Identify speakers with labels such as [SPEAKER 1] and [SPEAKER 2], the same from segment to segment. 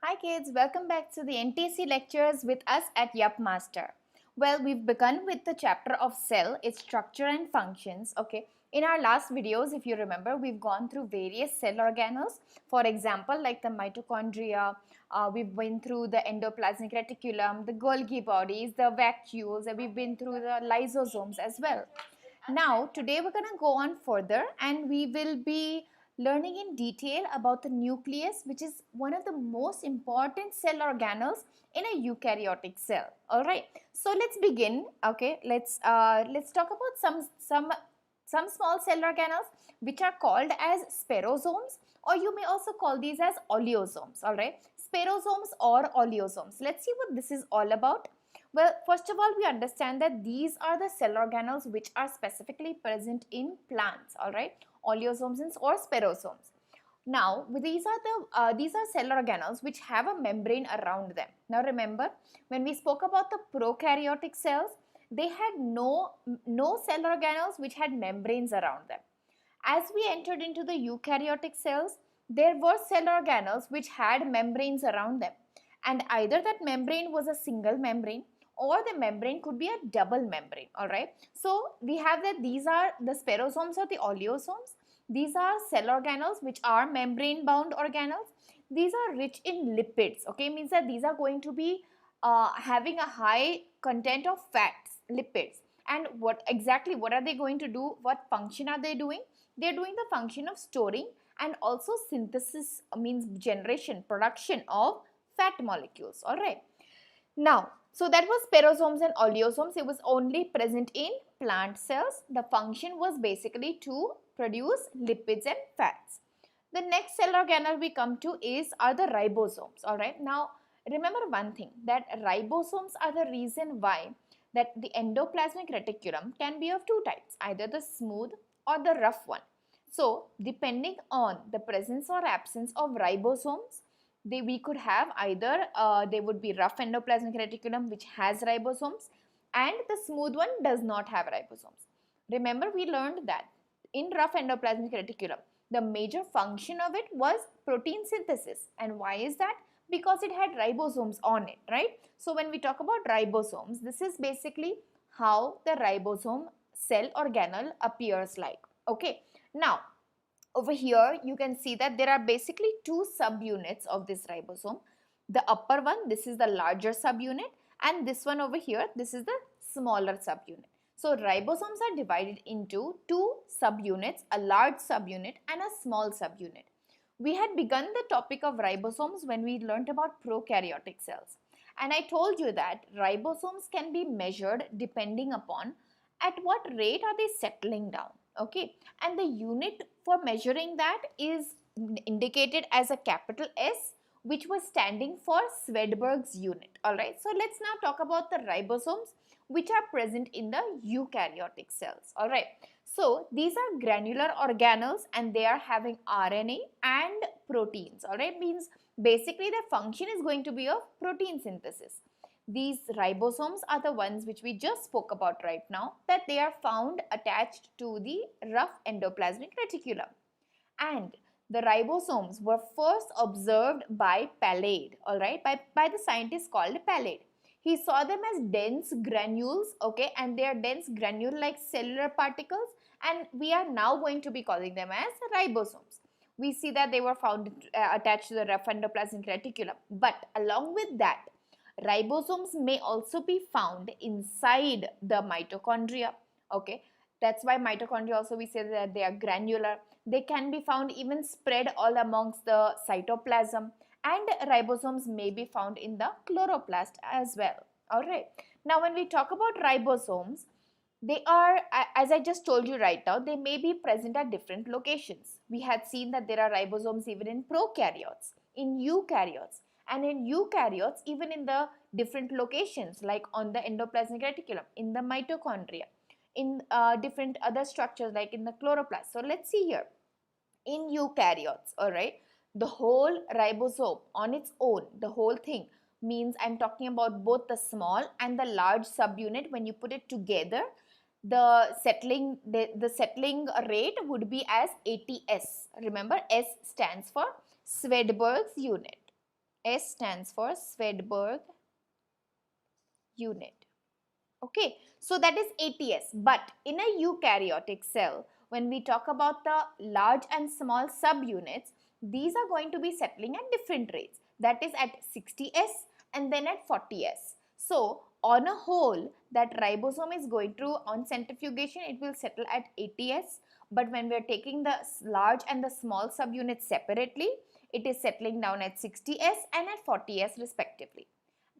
[SPEAKER 1] Hi kids, welcome back to the NTSE lectures with us at Yupp Master. Well, we've begun with the chapter of cell, its structure and functions. Okay, in our last videos, if you remember, we've gone through various cell organelles. For example, like the mitochondria, we've been through the endoplasmic reticulum, the Golgi bodies, the vacuoles, and we've been through the lysosomes as well. Now, today we're going to go on further and we will be learning in detail about the nucleus, which is one of the most important cell organelles in a eukaryotic cell. All right, so let's begin. Okay, let's talk about some small cell organelles which are called as sperosomes, or you may also call these as oleosomes. All right, sperosomes or oleosomes. Let's see what this is all about. Well, first of all, we understand that these are the cell organelles which are specifically present in plants, all right, oleosomes or sperosomes. Now, these are cell organelles which have a membrane around them. Now, remember, when we spoke about the prokaryotic cells, they had no cell organelles which had membranes around them. As we entered into the eukaryotic cells, there were cell organelles which had membranes around them, and either that membrane was a single membrane or the membrane could be a double membrane. All right, so we have that these are the sperosomes or the oleosomes. These are cell organelles which are membrane bound organelles. These are rich in lipids. Okay, means that these are going to be having a high content of fats, lipids. And what are they going to do? What function are they doing? They are doing the function of storing and also synthesis, means generation, production of fat molecules. All right, now, so that was sperosomes and oleosomes. It was only present in plant cells. The function was basically to produce lipids and fats. The next cell organelle we come to are the ribosomes. All right, now remember one thing, that ribosomes are the reason why that the endoplasmic reticulum can be of two types, either the smooth or the rough one. So depending on the presence or absence of ribosomes, we could have either they would be rough endoplasmic reticulum which has ribosomes, and the smooth one does not have ribosomes. Remember, we learned that in rough endoplasmic reticulum, the major function of it was protein synthesis. And why is that? Because it had ribosomes on it, right? So when we talk about ribosomes, this is basically how the ribosome cell organelle appears like. Okay, now over here you can see that there are basically two subunits of this ribosome. The upper one, this is the larger subunit, and this one over here, this is the smaller subunit. So ribosomes are divided into two subunits, a large subunit and a small subunit. We had begun the topic of ribosomes when we learnt about prokaryotic cells, and I told you that ribosomes can be measured depending upon at what rate are they settling down. Okay, and the unit for measuring that is indicated as a capital S, which was standing for Swedberg's unit. All right, so let's now talk about the ribosomes which are present in the eukaryotic cells. All right, so these are granular organelles and they are having RNA and proteins. All right, means basically their function is going to be of protein synthesis. These ribosomes are the ones which we just spoke about right now, that they are found attached to the rough endoplasmic reticulum. And the ribosomes were first observed by Palade, all right, by the scientist called Palade. He saw them as dense granules, okay, and they are dense granule-like cellular particles, and we are now going to be calling them as ribosomes. We see that they were found attached to the rough endoplasmic reticulum, but along with that, ribosomes may also be found inside the mitochondria. Okay, that's why mitochondria also we say that they are granular. They can be found even spread all amongst the cytoplasm, and ribosomes may be found in the chloroplast as well. All right, now when we talk about ribosomes, they are, as I just told you right now, they may be present at different locations. We had seen that there are ribosomes even in prokaryotes, in eukaryotes, and in eukaryotes even in the different locations like on the endoplasmic reticulum, in the mitochondria, in different other structures like in the chloroplast. So let's see here. In eukaryotes, all right, the whole ribosome on its own, the whole thing, means I'm talking about both the small and the large subunit. When you put it together, the settling rate would be as ATS. Remember, S stands for Swedberg's unit. S stands for Swedberg unit. Okay, so that is ATS. But in a eukaryotic cell, when we talk about the large and small subunits, these are going to be settling at different rates. That is at 60S and then at 40S. So on a whole, that ribosome is going to, on centrifugation, it will settle at 80S. But when we are taking the large and the small subunits separately, it is settling down at 60S and at 40S respectively.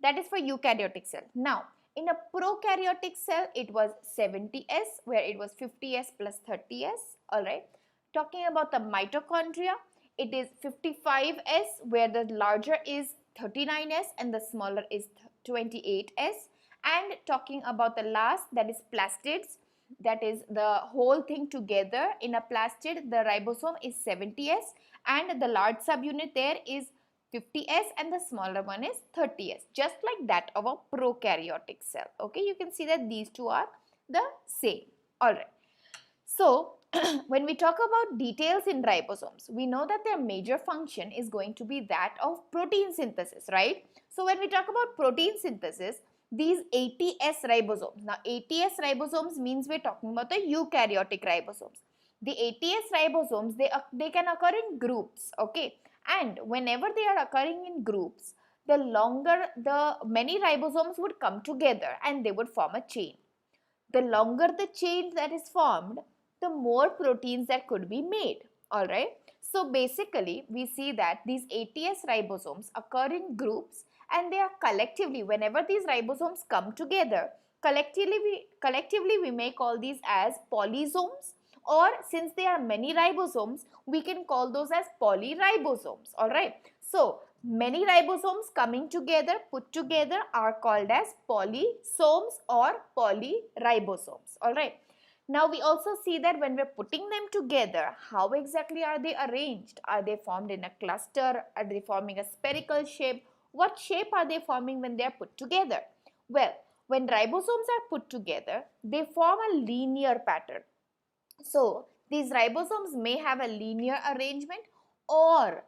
[SPEAKER 1] That is for eukaryotic cell. Now, in a prokaryotic cell, it was 70S, where it was 50S plus 30S. Alright. Talking about the mitochondria, it is 55S, where the larger is 39S and the smaller is 28S. And talking about the last, that is plastids, that is the whole thing together. In a plastid, the ribosome is 70S and the large subunit there is 50S and the smaller one is 30S, just like that of a prokaryotic cell. Okay, you can see that these two are the same. Alright. So, when we talk about details in ribosomes, we know that their major function is going to be that of protein synthesis, right? So, when we talk about protein synthesis, these ATS ribosomes, now ATS ribosomes means we're talking about the eukaryotic ribosomes. The ATS ribosomes, they can occur in groups, okay? And whenever they are occurring in groups, many ribosomes would come together and they would form a chain. The longer the chain that is formed, the more proteins that could be made. Alright. So basically, we see that these ATS ribosomes occur in groups and they are collectively, whenever these ribosomes come together, collectively we may call these as polysomes, or since there are many ribosomes, we can call those as polyribosomes. Alright. So many ribosomes coming together, put together, are called as polysomes or polyribosomes. Alright. Now we also see that when we're putting them together, how exactly are they arranged? Are they formed in a cluster? Are they forming a spherical shape? What shape are they forming when they are put together? Well, when ribosomes are put together, they form a linear pattern. So, these ribosomes may have a linear arrangement or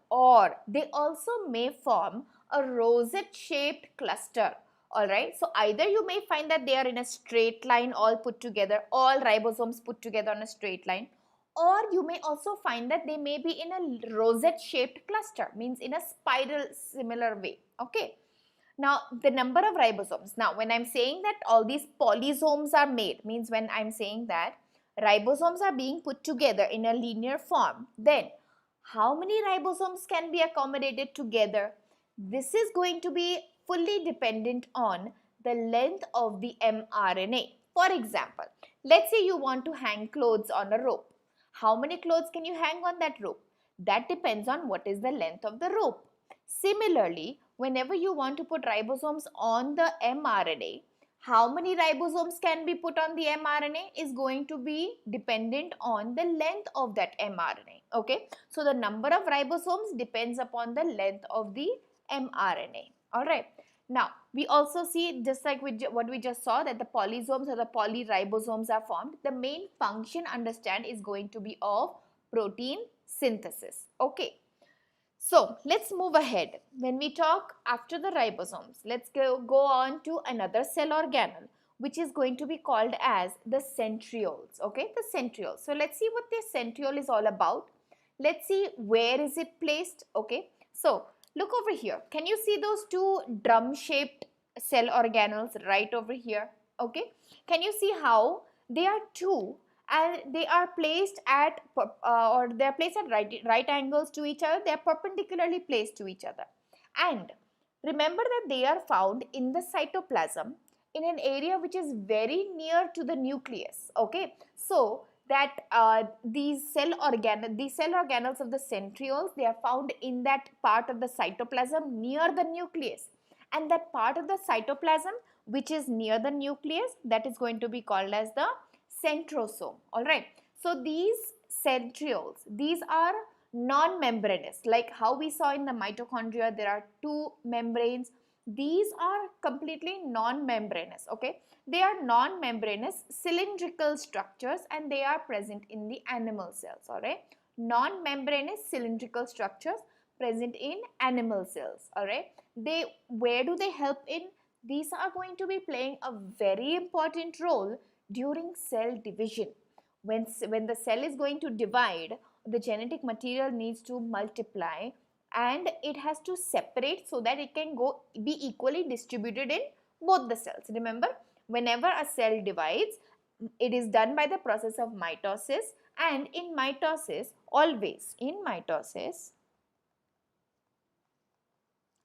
[SPEAKER 1] they also may form a rosette shaped cluster. Alright, so either you may find that they are in a straight line all put together, all ribosomes put together on a straight line, or you may also find that they may be in a rosette shaped cluster, means in a spiral similar way. Okay. Now, the number of ribosomes. Now, when I'm saying that all these polysomes are made, means when I'm saying that ribosomes are being put together in a linear form, then how many ribosomes can be accommodated together? This is going to be fully dependent on the length of the mRNA. For example, let's say you want to hang clothes on a rope. How many clothes can you hang on that rope? That depends on what is the length of the rope. Similarly, whenever you want to put ribosomes on the mRNA, how many ribosomes can be put on the mRNA is going to be dependent on the length of that mRNA. Okay, so the number of ribosomes depends upon the length of the mRNA. Alright. Now, we also see, just like what we just saw, that the polysomes or the polyribosomes are formed. The main function, understand, is going to be of protein synthesis. Okay. So, let's move ahead. When we talk after the ribosomes, let's go on to another cell organelle, which is going to be called as the centrioles. Okay, the centrioles. So, let's see what this centriole is all about. Let's see where is it placed. Okay, so look over here. Can you see those two drum-shaped cell organelles right over here? Okay, can you see how they are two and they are placed at right angles to each other? They are perpendicularly placed to each other. And remember that they are found in the cytoplasm in an area which is very near to the nucleus. Okay, so that these cell organelles of the centrioles, they are found in that part of the cytoplasm near the nucleus, and that part of the cytoplasm which is near the nucleus, that is going to be called as the centrosome. Alright, so these centrioles, these are non-membranous, like how we saw in the mitochondria there are two membranes. These are completely non-membranous. Okay, they are non-membranous cylindrical structures and they are present in the animal cells. Alright, non-membranous cylindrical structures present in animal cells. All right, where do they help in? These are going to be playing a very important role during cell division. When the cell is going to divide, the genetic material needs to multiply and it has to separate so that it can be equally distributed in both the cells. Remember, whenever a cell divides, it is done by the process of mitosis, and in mitosis, always in mitosis,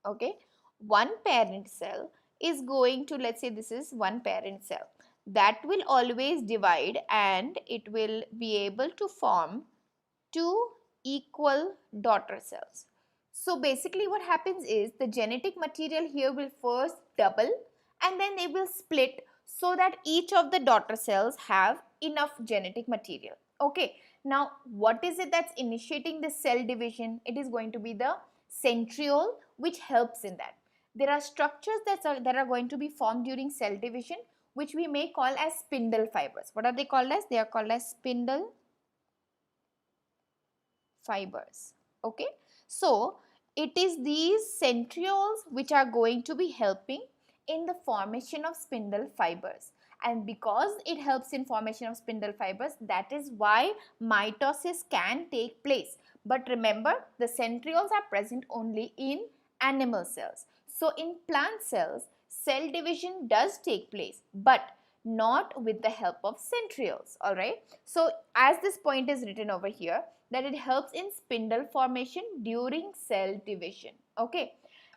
[SPEAKER 1] okay, one parent cell is going to, let's say this is one parent cell, that will always divide and it will be able to form two equal daughter cells. So basically what happens is the genetic material here will first double and then they will split so that each of the daughter cells have enough genetic material. Okay, now what is it that's initiating the cell division? It is going to be the centriole, which helps in that. There are structures that are going to be formed during cell division, which we may call as spindle fibers. What are they called as? They are called as spindle fibers. Okay, so it is these centrioles which are going to be helping in the formation of spindle fibers, and because it helps in formation of spindle fibers, that is why mitosis can take place. But remember, the centrioles are present only in animal cells. So in plant cells, cell division does take place, but not with the help of centrioles. All right, so as this point is written over here, that it helps in spindle formation during cell division. Okay,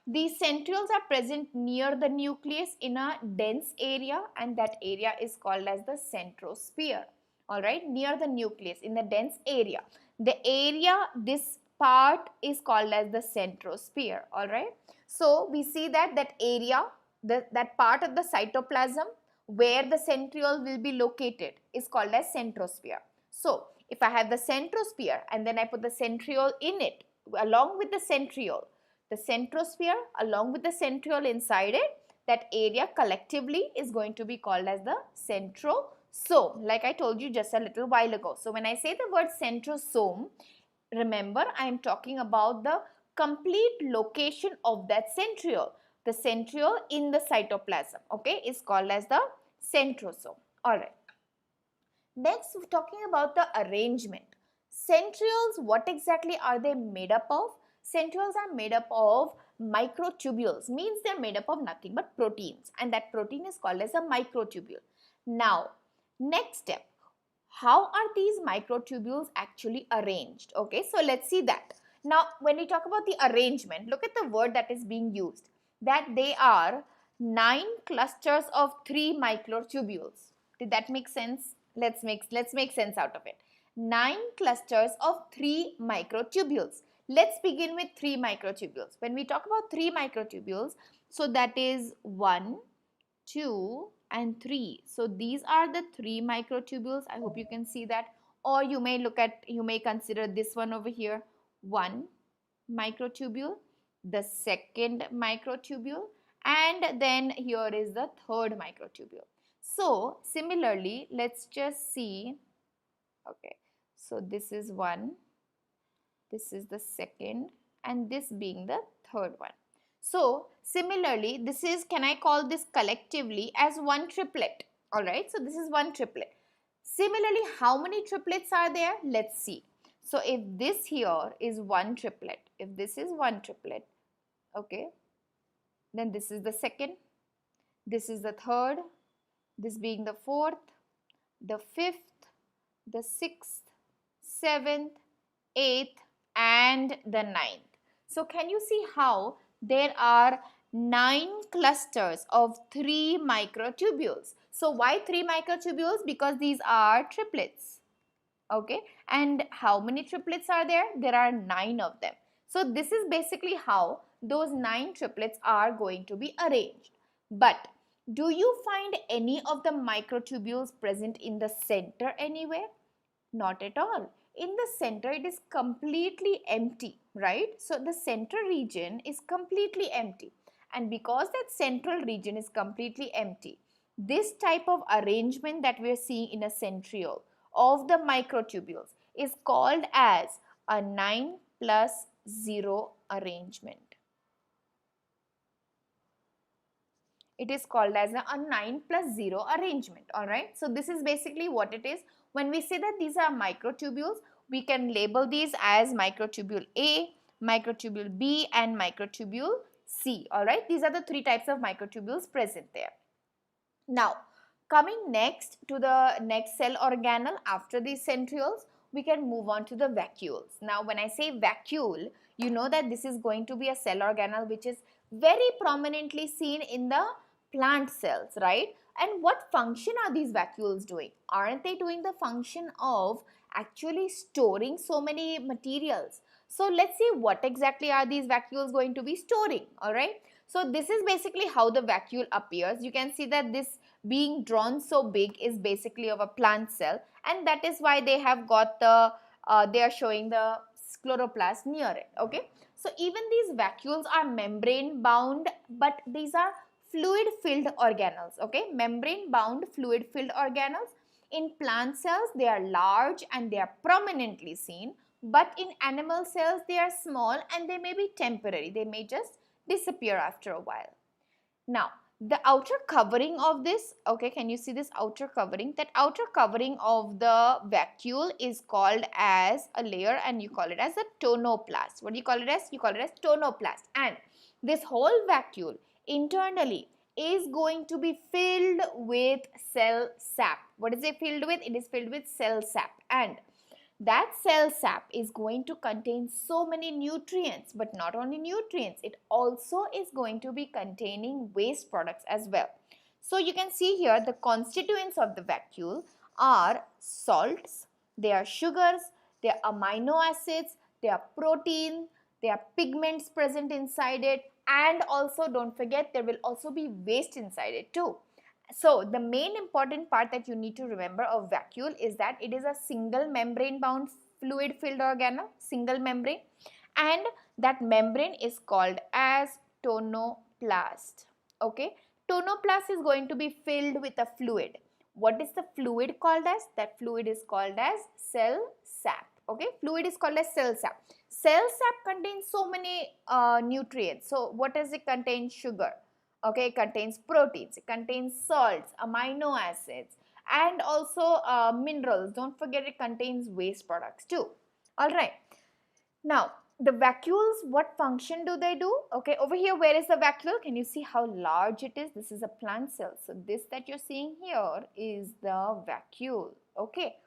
[SPEAKER 1] these centrioles are present near the nucleus in a dense area, and that area is called as the centrosphere. All right, near the nucleus in the dense area, the area, this part is called as the centrosphere. All right, so we see that area, that part of the cytoplasm where the centriole will be located is called as centrosphere. So if I have the centrosphere and then I put the centriole in it along with the centriole, the centrosphere along with the centriole inside it, that area collectively is going to be called as the centrosome, like I told you just a little while ago. So when I say the word centrosome, remember I am talking about the complete location of that centriole. The centriole in the cytoplasm, okay, is called as the centrosome. All right. Next, we're talking about the arrangement. Centrioles, what exactly are they made up of? Centrioles are made up of microtubules, means they're made up of nothing but proteins, and that protein is called as a microtubule. Now, next step, how are these microtubules actually arranged? Okay, so let's see that. Now, when we talk about the arrangement, look at the word that is being used, that they are 9 clusters of 3 microtubules. Did that make sense? Let's make sense out of it. 9 clusters of 3 microtubules. Let's begin with 3 microtubules. When we talk about 3 microtubules, so that is 1, 2 and 3. So these are the 3 microtubules. I hope you can see that. Or you may consider this one over here, 1 microtubule, the second microtubule, and then here is the third microtubule. So similarly, let's just see, okay, so this is 1, this is the second, and this being the third one. So similarly, this is, can I call this collectively as one triplet? All right, so this is one triplet. Similarly, how many triplets are there? Let's see. So if this here is one triplet, if this is one triplet, okay, then this is the second, this is the third, this being the fourth, the fifth, the sixth, seventh, eighth, and the ninth. So can you see how there are 9 clusters of 3 microtubules? So why 3 microtubules? Because these are triplets. Okay, and how many triplets are there? There are 9 of them. So this is basically how those 9 triplets are going to be arranged. But do you find any of the microtubules present in the center anywhere? Not at all. In the center, it is completely empty, right? So the central region is completely empty. And because that central region is completely empty, this type of arrangement that we are seeing in a centriole of the microtubules is called as a 9 plus 0 arrangement. It is called as a 9+0 arrangement. Alright, so this is basically what it is. When we say that these are microtubules, we can label these as microtubule A, microtubule B and microtubule C. Alright, these are the three types of microtubules present there. Now, coming next to the next cell organelle after these centrioles, we can move on to the vacuoles. Now, when I say vacuole, you know that this is going to be a cell organelle which is very prominently seen in the plant cells, right? And what function are these vacuoles doing? Aren't they doing the function of actually storing so many materials? So let's see what exactly are these vacuoles going to be storing, alright? So this is basically how the vacuole appears. You can see that this being drawn so big is basically of a plant cell, and that is why they have got the, they are showing the chloroplast near it, okay? So even these vacuoles are membrane bound, but these are fluid filled organelles, okay? Membrane bound fluid filled organelles. In plant cells, they are large and they are prominently seen, but in animal cells, they are small and they may be temporary. They may just disappear after a while. Now, the outer covering of this, okay, can you see this outer covering? That outer covering of the vacuole is called as a layer, and you call it as a tonoplast. What do you call it as? You call it as tonoplast. And this whole vacuole internally is going to be filled with cell sap. What is it filled with? It is filled with cell sap, and that cell sap is going to contain so many nutrients, but not only nutrients, it also is going to be containing waste products as well. So you can see here the constituents of the vacuole are salts, they are sugars, they are amino acids, they are protein, there are pigments present inside it, and also don't forget there will also be waste inside it too. So the main important part that you need to remember of vacuole is that it is a single membrane bound fluid filled organelle, single membrane, and that membrane is called as tonoplast. Okay, tonoplast is going to be filled with a fluid. What is the fluid called as? That fluid is called as cell sap. Okay, fluid is called as cell sap. Cell sap contains so many nutrients. So what does it contain? Sugar. Okay, it contains proteins, it contains salts, amino acids, and also minerals. Don't forget it contains waste products too. Alright, now the vacuoles, what function do they do? Okay, over here, where is the vacuole? Can you see how large it is? This is a plant cell. So this that you're seeing here is the vacuole. Okay,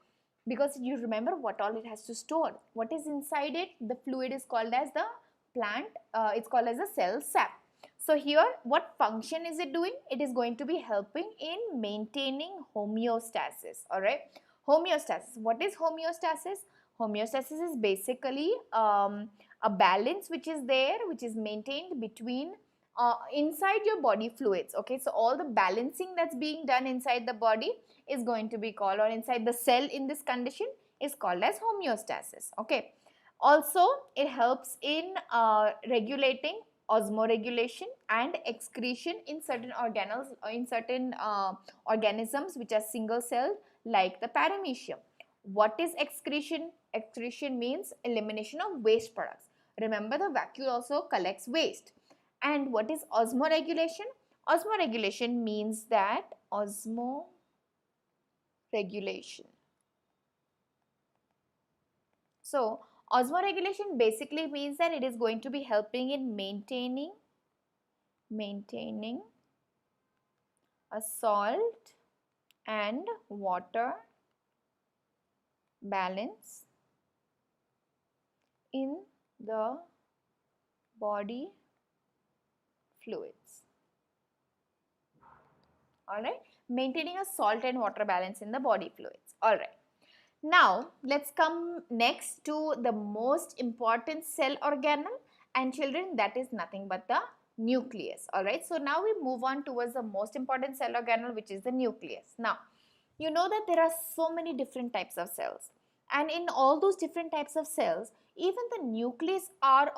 [SPEAKER 1] because you remember what all it has to store. What is inside it? The fluid is called as the plant, it's called as a cell sap. So here, what function is it doing? It is going to be helping in maintaining homeostasis, alright? Homeostasis. What is homeostasis? Homeostasis is basically a balance which is there, which is maintained between inside your body fluids, okay? So all the balancing that's being done inside the body is going to be called, or inside the cell in this condition is called as homeostasis, okay? Also, it helps in regulating osmoregulation and excretion in certain organelles or in certain organisms which are single celled like the paramecium. What is excretion? Excretion means elimination of waste products. Remember, the vacuole also collects waste. And what is osmoregulation? Osmoregulation means that osmoregulation. So, osmoregulation basically means that it is going to be helping in maintaining a salt and water balance in the body fluids. Alright, maintaining a salt and water balance in the body fluids. Alright. Now, let's come next to the most important cell organelle, and children, that is nothing but the nucleus. Alright, so now we move on towards the most important cell organelle, which is the nucleus. Now, you know that there are so many different types of cells, and in all those different types of cells, even the nucleus are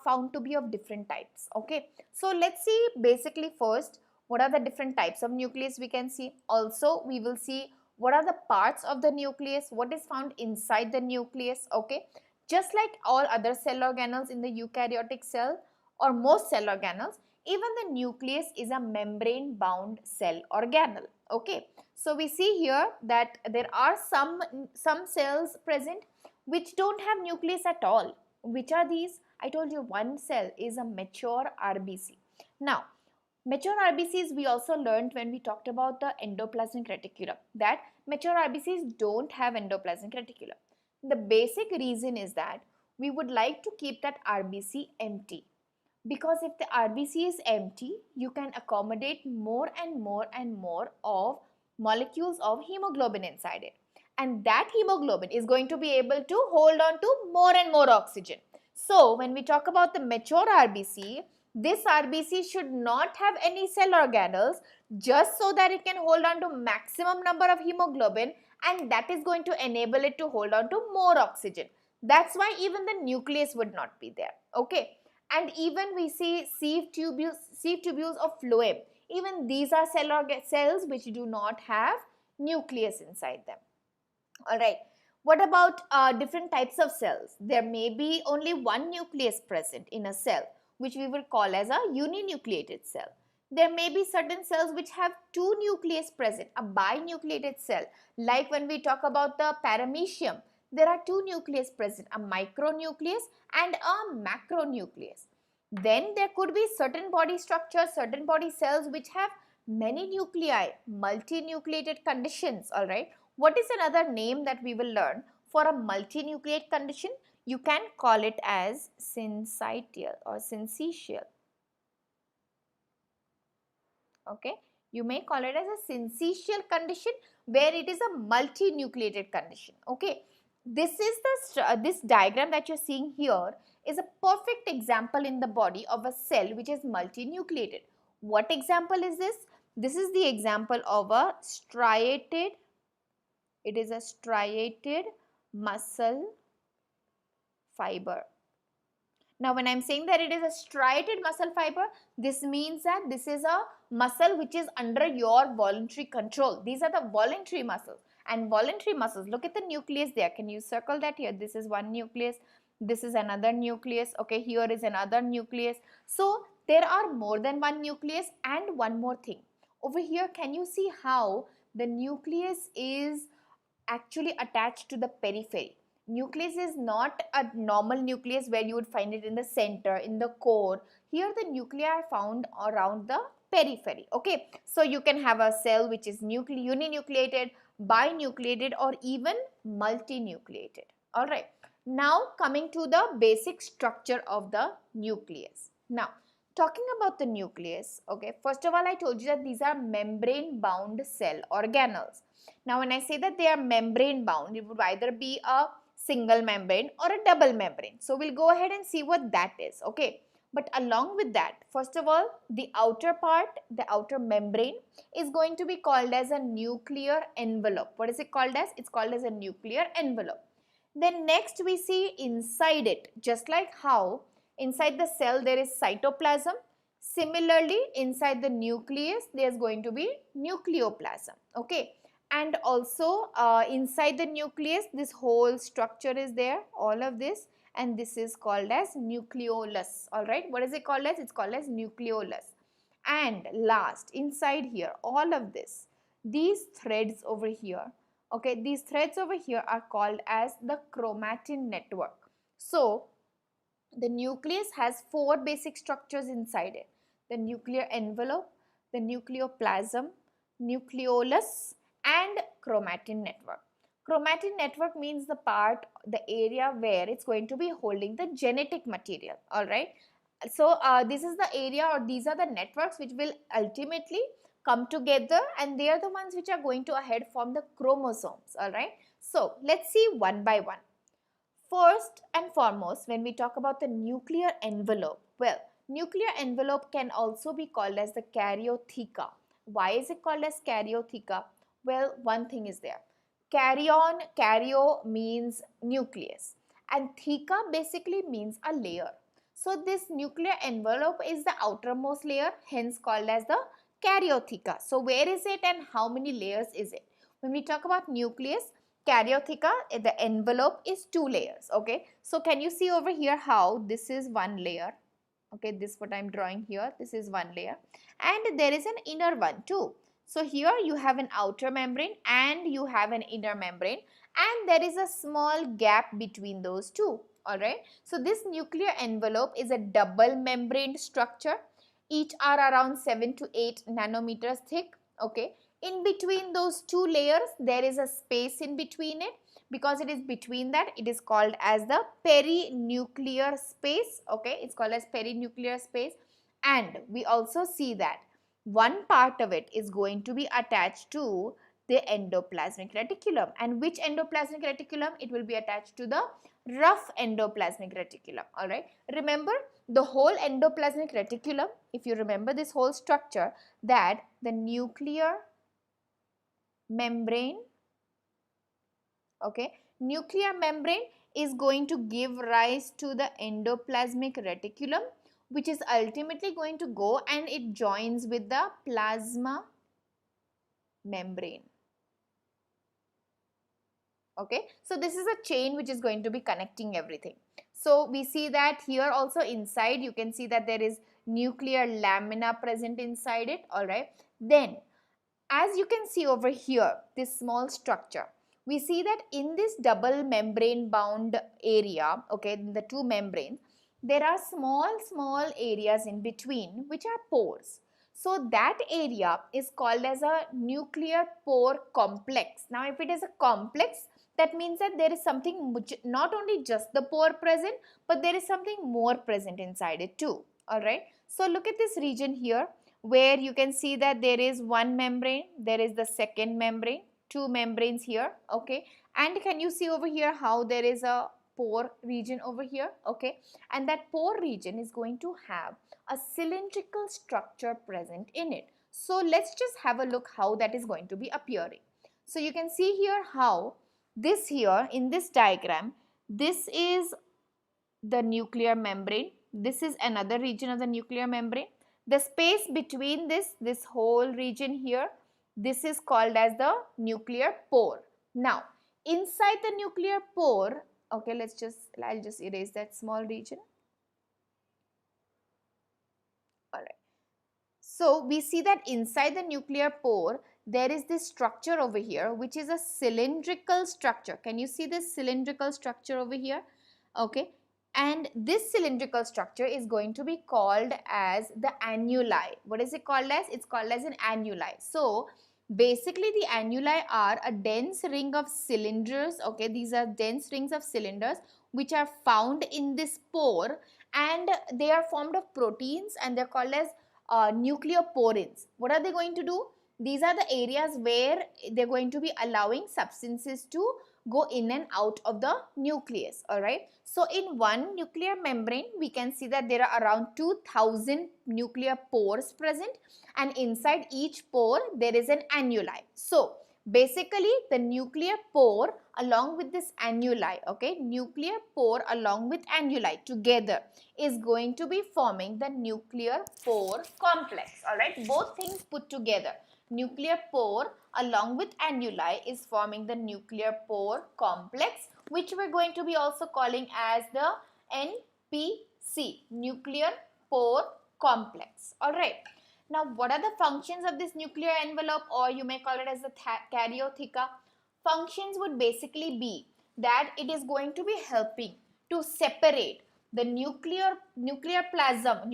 [SPEAKER 1] found to be of different types. Okay, so let's see basically first what are the different types of nucleus we can see. Also, we will see what are the parts of the nucleus, what is found inside the nucleus. Okay, Just like all other cell organelles in the eukaryotic cell or most cell organelles, even the nucleus is a membrane bound cell organelle. Okay, so we see here that there are some cells present which don't have nucleus at all. Which are these? I told you one cell is a mature RBC. Now, mature RBCs we also learned when we talked about the endoplasmic reticulum, that mature RBCs don't have endoplasmic reticulum. The basic reason is that we would like to keep that RBC empty, because if the RBC is empty, you can accommodate more and more and more of molecules of hemoglobin inside it, and that hemoglobin is going to be able to hold on to more and more oxygen. So when we talk about the mature RBC, this RBC should not have any cell organelles, just so that it can hold on to maximum number of hemoglobin, and that is going to enable it to hold on to more oxygen. That's why even the nucleus would not be there. Okay, and even we see sieve tubules of phloem. Even these are cells which do not have nucleus inside them. Alright, what about different types of cells? There may be only one nucleus present in a cell, which we will call as a uninucleated cell. There may be certain cells which have two nucleus present, a binucleated cell. Like when we talk about the paramecium, there are two nucleus present, a micronucleus and a macronucleus. Then there could be certain body structures, certain body cells which have many nuclei, multinucleated conditions. Alright, what is another name that we will learn for a multinucleate condition? You can call it as syncytial or syncytial. Okay, you may call it as a syncytial condition where it is a multinucleated condition. Okay, this is this diagram that you're seeing here is a perfect example in the body of a cell which is multinucleated. What example is this? This is the example of a striated, it is a striated muscle fiber. Now when I am saying that it is a striated muscle fiber, this means that this is a muscle which is under your voluntary control. These are the voluntary muscles, and voluntary muscles, look at the nucleus there. Can you circle that here? This is one nucleus, this is another nucleus. Okay, here is another nucleus. So there are more than one nucleus. And one more thing, over here can you see how the nucleus is actually attached to the periphery? Nucleus is not a normal nucleus where you would find it in the center, in the core. Here the nuclei are found around the periphery. Okay, so you can have a cell which is uninucleated, binucleated, or even multinucleated. Alright, now coming to the basic structure of the nucleus. Now talking about the nucleus, okay, first of all I told you that these are membrane bound cell organelles. Now when I say that they are membrane bound, it would either be a single membrane or a double membrane. So we'll go ahead and see what that is. Okay, but along with that, first of all, the outer part, the outer membrane is going to be called as a nuclear envelope. What is it called as? It's called as a nuclear envelope. Then next we see inside it, just like how inside the cell there is cytoplasm, similarly inside the nucleus there is going to be nucleoplasm. Okay, and also inside the nucleus this whole structure is there, all of this, and this is called as nucleolus. Alright, what is it called as? It's called as nucleolus. And last, inside here, all of this, these threads over here, okay, these threads over here are called as the chromatin network. So the nucleus has four basic structures inside it: the nuclear envelope, the nucleoplasm, nucleolus, and chromatin network. Chromatin network means the part, the area where it's going to be holding the genetic material. Alright, so this is the area, or these are the networks which will ultimately come together, and they are the ones which are going to ahead form the chromosomes. Alright, so let's see one by one. First and foremost, when we talk about the nuclear envelope, well, nuclear envelope can also be called as the karyotheca. Why is it called as karyotheca? Well, one thing is there. Karyo means nucleus, and theca basically means a layer. So this nuclear envelope is the outermost layer, hence called as the karyotheca. So where is it and how many layers is it? When we talk about nucleus, karyotheca, the envelope is 2 layers. Okay, so can you see over here how this is one layer? Okay, this what I'm drawing here, this is one layer, and there is an inner one too. So here you have an outer membrane and you have an inner membrane, and there is a small gap between those two. All right, so this nuclear envelope is a double membrane structure. Each are around 7 to 8 nanometers thick. Okay, in between those two layers there is a space in between it. Because it is between that, it is called as the perinuclear space. Okay, it's called as perinuclear space. And we also see that one part of it is going to be attached to the endoplasmic reticulum. And which endoplasmic reticulum? It will be attached to the rough endoplasmic reticulum. All right, remember the whole endoplasmic reticulum, if you remember this whole structure, that the nuclear membrane, okay, nuclear membrane is going to give rise to the endoplasmic reticulum, which is ultimately going to go and it joins with the plasma membrane. Okay, so this is a chain which is going to be connecting everything. So we see that here also inside you can see that there is nuclear lamina present inside it. All right, then as you can see over here, this small structure, we see that in this double membrane bound area, okay, the two membranes, there are small areas in between which are pores. So that area is called as a nuclear pore complex. Now if it is a complex, that means that there is something which not only just the pore present, but there is something more present inside it too. All right, so look at this region here, where you can see that there is one membrane, there is the second membrane, two membranes here. Okay, and can you see over here how there is a pore region over here? Okay, and that pore region is going to have a cylindrical structure present in it. So let's just have a look how that is going to be appearing. So you can see here how this here in this diagram, this is the nuclear membrane, this is another region of the nuclear membrane. The space between this whole region here, this is called as the nuclear pore. Now inside the nuclear pore, okay, I'll just erase that small region. All right, so we see that inside the nuclear pore there is this structure over here which is a cylindrical structure. Can you see this cylindrical structure over here? Okay, and this cylindrical structure is going to be called as the annuli. What is it called as? It's called as an annuli. So basically the annuli are a dense ring of cylinders. Okay, these are dense rings of cylinders which are found in this pore, and they are formed of proteins, and they're called as nucleoporins. What are they going to do? These are the areas where they're going to be allowing substances to go in and out of the nucleus. All right, so in one nuclear membrane we can see that there are around 2000 nuclear pores present, and inside each pore there is an annuli. So basically the nuclear pore along with this annuli, okay, nuclear pore along with annuli together is going to be forming the nuclear pore complex. All right, both things put together, nuclear pore along with annuli is forming the nuclear pore complex, which we're going to be also calling as the NPC, nuclear pore complex. All right, now what are the functions of this nuclear envelope, or you may call it as the karyotheca? Functions would basically be that it is going to be helping to separate the nucleoplasm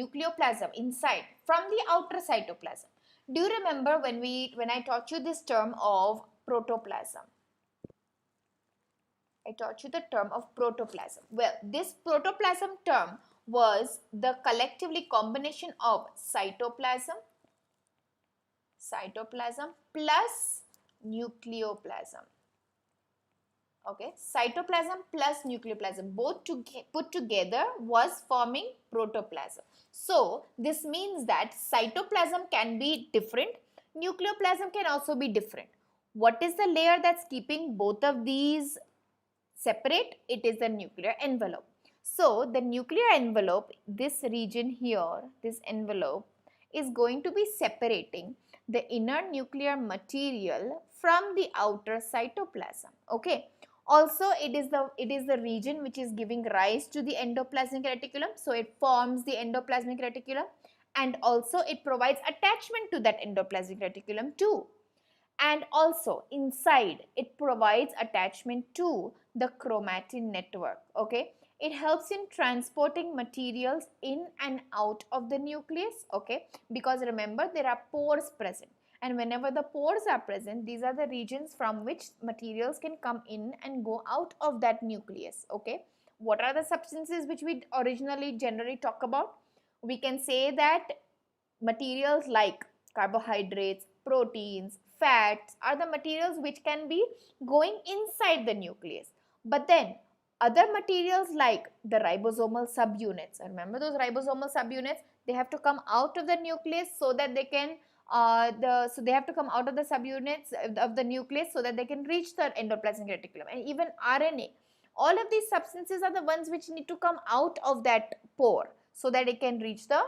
[SPEAKER 1] inside from the outer cytoplasm. Do you remember when I taught you this term of protoplasm? I taught you the term of protoplasm. Well, this protoplasm term was the collectively combination of cytoplasm plus nucleoplasm. Okay, cytoplasm plus nucleoplasm, both put together was forming protoplasm. So this means that cytoplasm can be different, nucleoplasm can also be different. What is the layer that's keeping both of these separate? It is the nuclear envelope. So the nuclear envelope, this region here, this envelope is going to be separating the inner nuclear material from the outer cytoplasm. Okay. Also, it is the region which is giving rise to the endoplasmic reticulum. So it forms the endoplasmic reticulum, and also it provides attachment to that endoplasmic reticulum too. And also inside it provides attachment to the chromatin network. Okay, it helps in transporting materials in and out of the nucleus. Okay, because remember there are pores present, and whenever the pores are present, these are the regions from which materials can come in and go out of that nucleus. Okay, what are the substances which we originally generally talk about? We can say that materials like carbohydrates, proteins, fats are the materials which can be going inside the nucleus. But then other materials like the ribosomal subunits, remember those ribosomal subunits, they have to come out of the nucleus so that they can they have to come out of the subunits of the nucleus so that they can reach the endoplasmic reticulum. And even RNA, all of these substances are the ones which need to come out of that pore so that it can reach the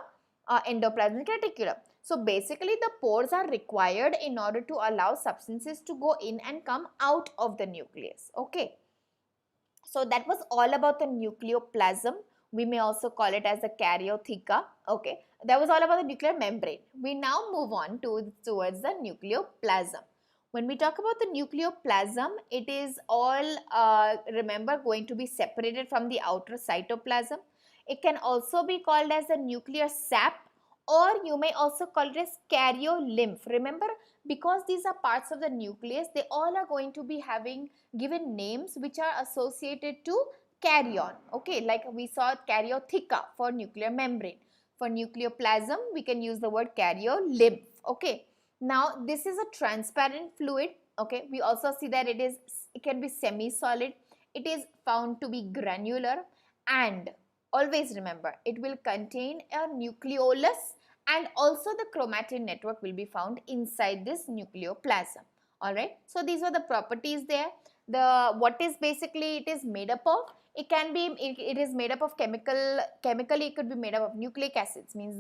[SPEAKER 1] endoplasmic reticulum. So basically the pores are required in order to allow substances to go in and come out of the nucleus. Okay. So that was all about the nucleoplasm. We may also call it as the karyotheca. Okay. That was all about the nuclear membrane. We now move on towards the nucleoplasm. When we talk about the nucleoplasm, it is all, remember, going to be separated from the outer cytoplasm. It can also be called as the nuclear sap, or you may also call it as karyolymph. Remember, because these are parts of the nucleus, they all are going to be having given names which are associated to karyon. Okay, like we saw karyotheca for nuclear membrane. For nucleoplasm, we can use the word karyolymph. Okay. Now, this is a transparent fluid. Okay, we also see that it can be semi-solid. It is found to be granular, and always remember it will contain a nucleolus, and also the chromatin network will be found inside this nucleoplasm. All right. So these are the properties there. What is basically it is made up of? It can be it is made up of chemically it could be made up of nucleic acids, means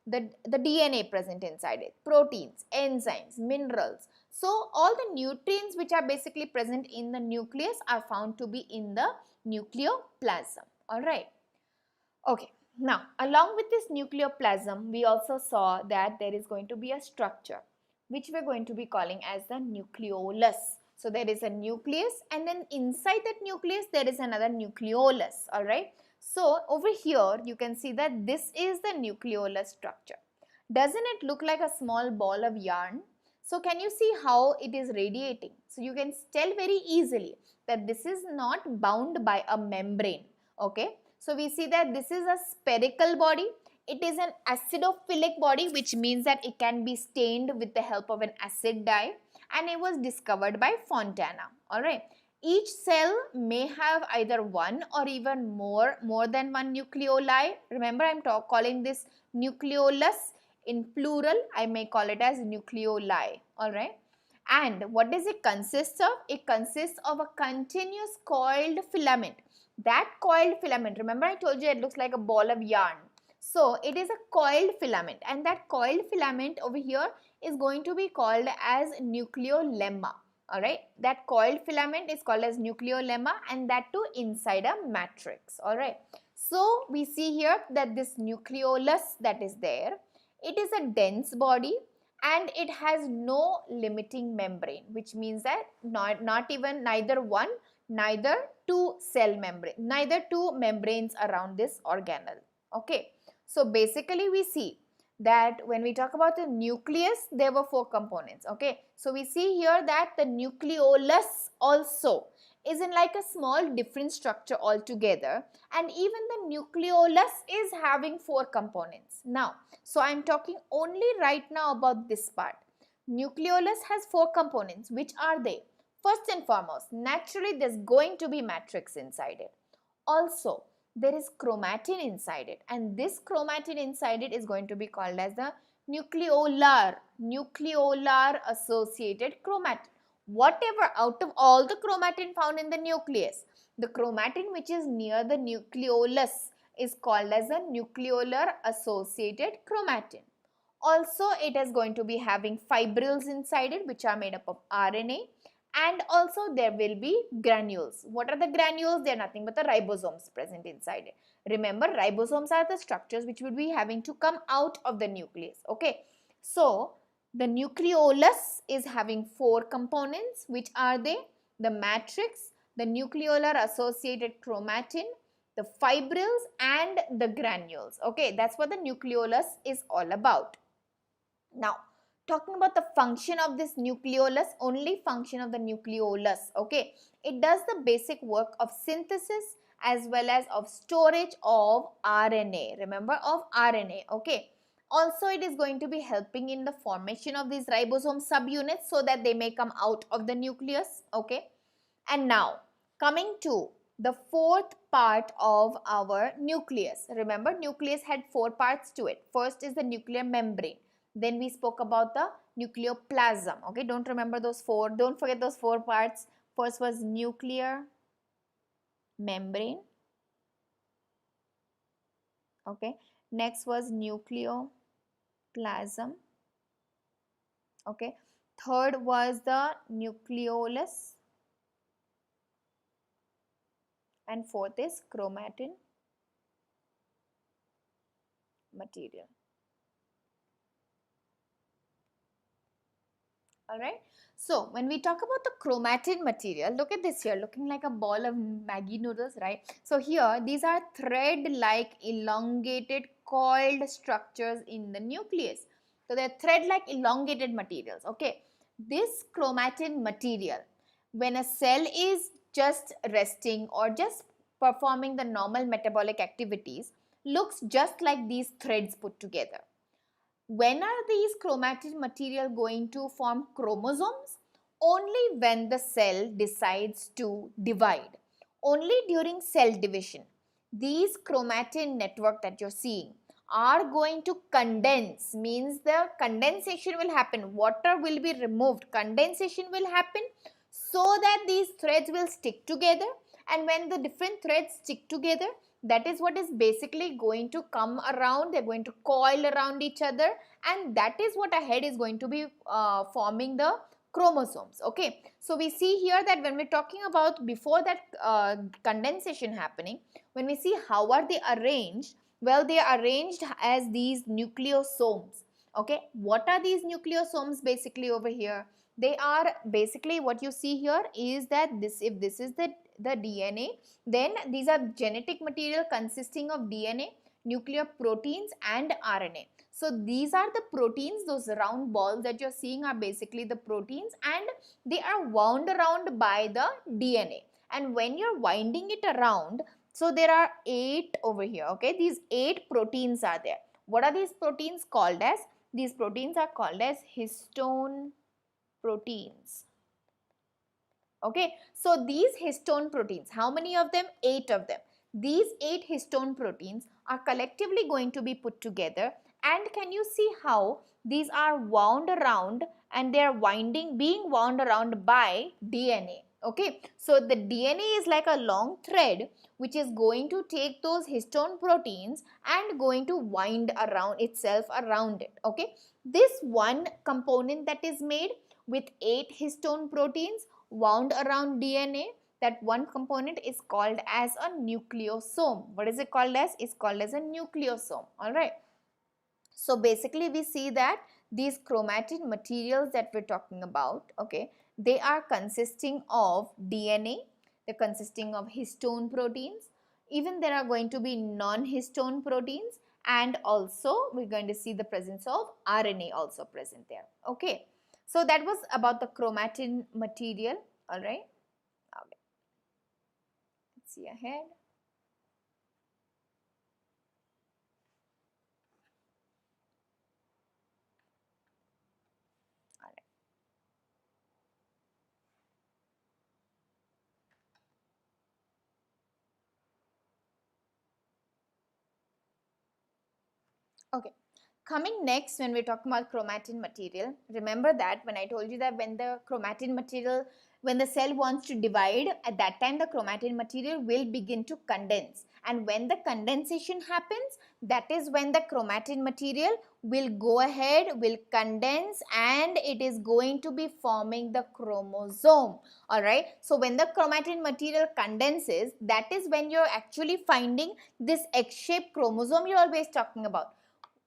[SPEAKER 1] the DNA present inside it, proteins, enzymes, minerals. So all the nutrients which are basically present in the nucleus are found to be in the nucleoplasm. All right. Okay. Now, along with this nucleoplasm, we also saw that there is going to be a structure which we are going to be calling as the nucleolus. So there is a nucleus, and then inside that nucleus there is another nucleolus. All right. So over here you can see that this is the nucleolus structure. Doesn't it look like a small ball of yarn? So can you see how it is radiating? So you can tell very easily that this is not bound by a membrane. Okay. So we see that this is a spherical body. It is an acidophilic body, which means that it can be stained with the help of an acid dye, and it was discovered by Fontana. All right. Each cell may have either one or even more than one nucleoli. Remember, I'm calling this nucleolus in plural. I may call it as nucleoli. All right. And what does it consist of? It consists of a continuous coiled filament. That coiled filament, remember I told you it looks like a ball of yarn. So it is a coiled filament, and that coiled filament over here is going to be called as nucleolemma. Alright, that coiled filament is called as nucleolemma, and that too inside a matrix. Alright, so we see here that this nucleolus that is there, it is a dense body and it has no limiting membrane, which means that neither one, neither two cell membrane, neither two membranes around this organelle. Okay, so basically we see that when we talk about the nucleus, there were four components. Okay, so we see here that the nucleolus also is in like a small different structure altogether, and even the nucleolus is having four components. Now, so I am talking only right now about this part. Nucleolus has four components. Which are they? First and foremost, naturally there's going to be matrix inside it. Also, there is chromatin inside it, and this chromatin inside it is going to be called as the nucleolar associated chromatin. Whatever, out of all the chromatin found in the nucleus, the chromatin which is near the nucleolus is called as a nucleolar associated chromatin. Also, it is going to be having fibrils inside it, which are made up of RNA. And also there will be granules. What are the granules? They are nothing but the ribosomes present inside it. Remember, ribosomes are the structures which would be having to come out of the nucleus. Okay. So, the nucleolus is having 4 components. Which are they? The matrix, the nucleolar associated chromatin, the fibrils and the granules. Okay. That's what the nucleolus is all about. Now, talking about the function of this nucleolus, only function of the nucleolus, okay, it does the basic work of synthesis as well as of storage of RNA, remember, of RNA, okay. Also, it is going to be helping in the formation of these ribosome subunits so that they may come out of the nucleus, okay. And now, coming to the 4th part of our nucleus. Remember, nucleus had 4 parts to it. First is the nuclear membrane. Then we spoke about the nucleoplasm. Okay, don't remember those 4. Don't forget those 4 parts. First was nuclear membrane. Okay, next was nucleoplasm. Okay, third was the nucleolus. And fourth is chromatin material. Alright. So, when we talk about the chromatin material, look at this here, looking like a ball of Maggi noodles, right? So, here, these are thread-like elongated coiled structures in the nucleus. So, they are thread-like elongated materials, okay? This chromatin material, when a cell is just resting or just performing the normal metabolic activities, looks just like these threads put together. When are these chromatin material going to form chromosomes? Only when the cell decides to divide. Only during cell division. These chromatin network that you're seeing are going to condense, means the condensation will happen. Water will be removed. Condensation will happen so that these threads will stick together, and when the different threads stick together, that is what is basically going to come around. They're going to coil around each other, and that is what ahead is going to be forming the chromosomes. Okay, so we see here that when we're talking about before that condensation happening, when we see how are they arranged, well, they are arranged as these nucleosomes. Okay, what are these nucleosomes basically over here? They are basically, what you see here is that if this is the DNA, then these are genetic material consisting of DNA, nuclear proteins and RNA. So these are the proteins. Those round balls that you're seeing are basically the proteins, and they are wound around by the DNA. And when you're winding it around, so there are 8 over here, okay? These 8 proteins are there. What are these proteins called as? These proteins are called as histone proteins. Okay, so these histone proteins, how many of them? 8 of them. These 8 histone proteins are collectively going to be put together, and can you see how these are wound around, and they are being wound around by DNA. Okay, so the DNA is like a long thread which is going to take those histone proteins and going to wind around itself around it. Okay, this one component that is made with 8 histone proteins wound around DNA, that one component is called as a nucleosome. What is it called as? It's called as a nucleosome. Alright. So basically we see that these chromatin materials that we're talking about, okay, they are consisting of DNA, they're consisting of histone proteins, even there are going to be non-histone proteins, and also we're going to see the presence of RNA also present there. Okay. So that was about the chromatin material. Alright. Okay. Let's see ahead. Alright. Okay. Coming next, when we're talking about chromatin material, remember that when I told you that when the chromatin material, when the cell wants to divide, at that time the chromatin material will begin to condense, and when the condensation happens, that is when the chromatin material will go ahead, will condense, and it is going to be forming the chromosome. Alright, so when the chromatin material condenses, that is when you're actually finding this egg-shaped chromosome you're always talking about.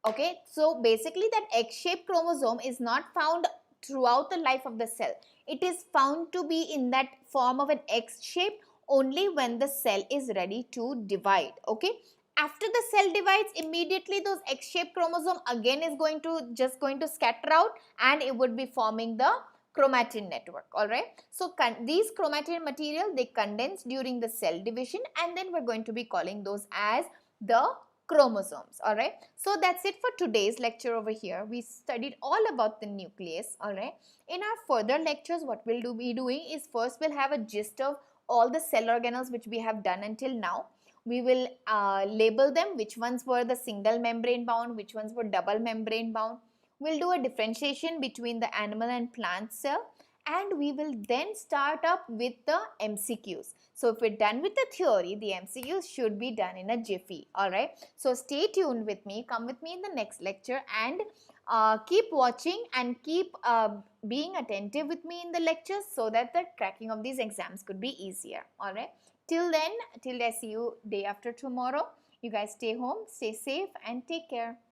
[SPEAKER 1] Okay, so basically that egg-shaped chromosome is not found throughout the life of the cell. It is found to be in that form of an X shape only when the cell is ready to divide. Okay, after the cell divides, immediately those X-shaped chromosome again is going to scatter out, and it would be forming the chromatin network. All right, so these chromatin material, they condense during the cell division, and then we're going to be calling those as the chromosomes. All right, so that's it for today's lecture over here. We studied all about the nucleus. All right, in our further lectures, what we'll be doing is, first we'll have a gist of all the cell organelles which we have done until now. We will label them, which ones were the single membrane bound, which ones were double membrane bound. We'll do a differentiation between the animal and plant cell, and we will then start up with the MCQs. So if we're done with the theory, the MCQs should be done in a jiffy. Alright, so stay tuned with me, come with me in the next lecture, and keep watching and keep being attentive with me in the lectures, so that the cracking of these exams could be easier. Alright, till then, till I see you day after tomorrow, you guys stay home, stay safe, and take care.